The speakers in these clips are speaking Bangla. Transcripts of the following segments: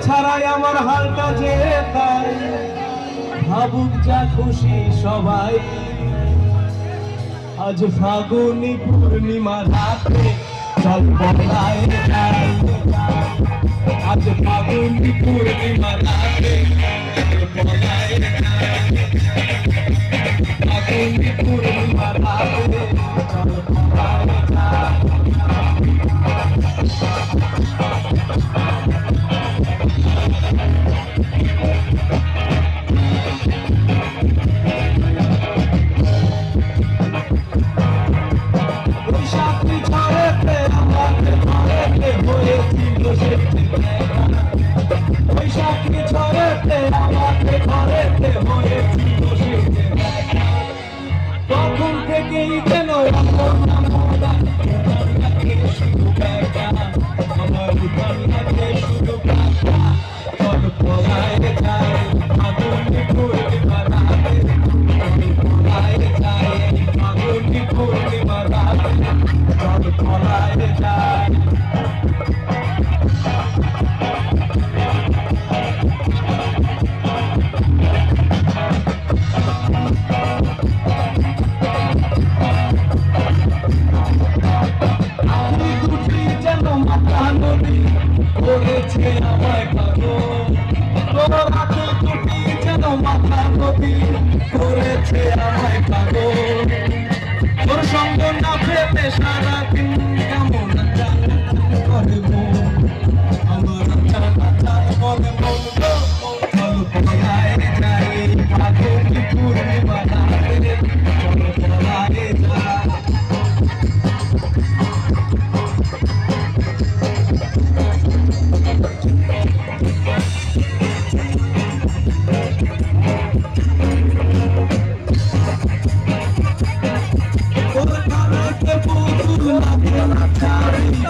ছাড়াই আমার হালটা যে তাই, ভাবুক যা খুশি সবাই। আজ ফাগুনি পূর্ণিমা রাতে চল পলায় যাই। আজ ফাগুনি পূর্ণিমা রাতে চল পলায় যাই। ফাগুনি পূর্ণিমা রাতে চল পলায় যাই। বৈশাখী ঝড়েতে আমাকে ঘরেতে হয়েছিল সেতে, তখন থেকেই যেন শুধু ব্যাটা আমার উঠান লাগে শুধু ব্যাটা। চল পলায় যায় ফাগুনি পূর্ণিমা রাতে, চল পলায় যায় ফাগুনি পূর্ণিমা রাতে, চল পলায় যায়। করেছে আমায় পাগল, তোর হাতে দুটি যেন মাথা নদী করেছে আমায় পাগল। তোর সঙ্গ না পেতে সারাদিন কেমন করে মন, আমার করে মন গো। চল পলায় যাই ফাগুনি পূর্ণিমা রাতে, চল পলায় যাই।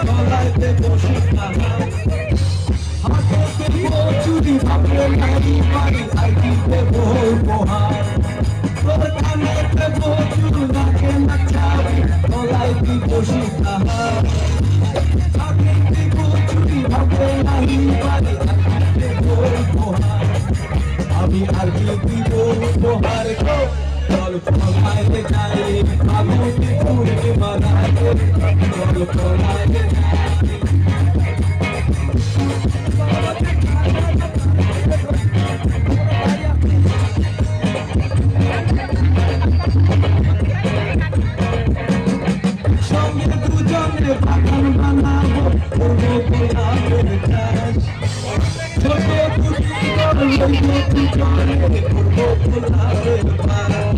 গলাইতে বসে হাতে চুরি ভাবলে নারী বাড়ি আইতে বই বহার। তোর কানেতে বচুর নাকে নাচারি গলাইতে বসে হাতে চুরি ভাবলে নারী বাড়ি আইতে বই বহার। আমি আর কি দিব উপহার গো। চল পলায় যাই ফাগুনি পূর্ণিমা রাতে, চল পলায় যাই। সঙ্গে দুজনে বাগান বানাবো করবো গোলাপের চাষ। ছোট দুটি লইবো দুজনে করবো গোলাপের চাষ।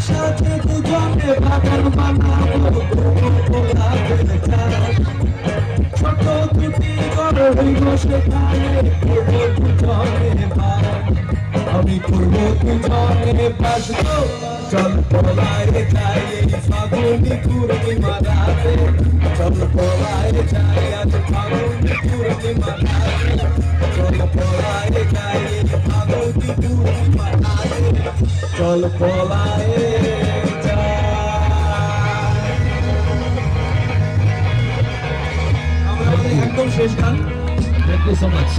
সাথে দুজনে বাগান বানাবো করবো গোলাপের চাষ। ছোট দুটি ঘর হইব সেখানে করবো দুজনে বাস। আমি করবো দুজনে বাস গো। চল পলায় যাই ফাগুনি পূর্ণিমা রাতে, চল পলায় যাই আজ ফাগুনি পূর্ণিমা রাতে, চল পলায় যাই ফাগুনি পূর্ণিমা রাতে, চল পলায় যাই। আমরা একদম শেষ গান। Thank you so much.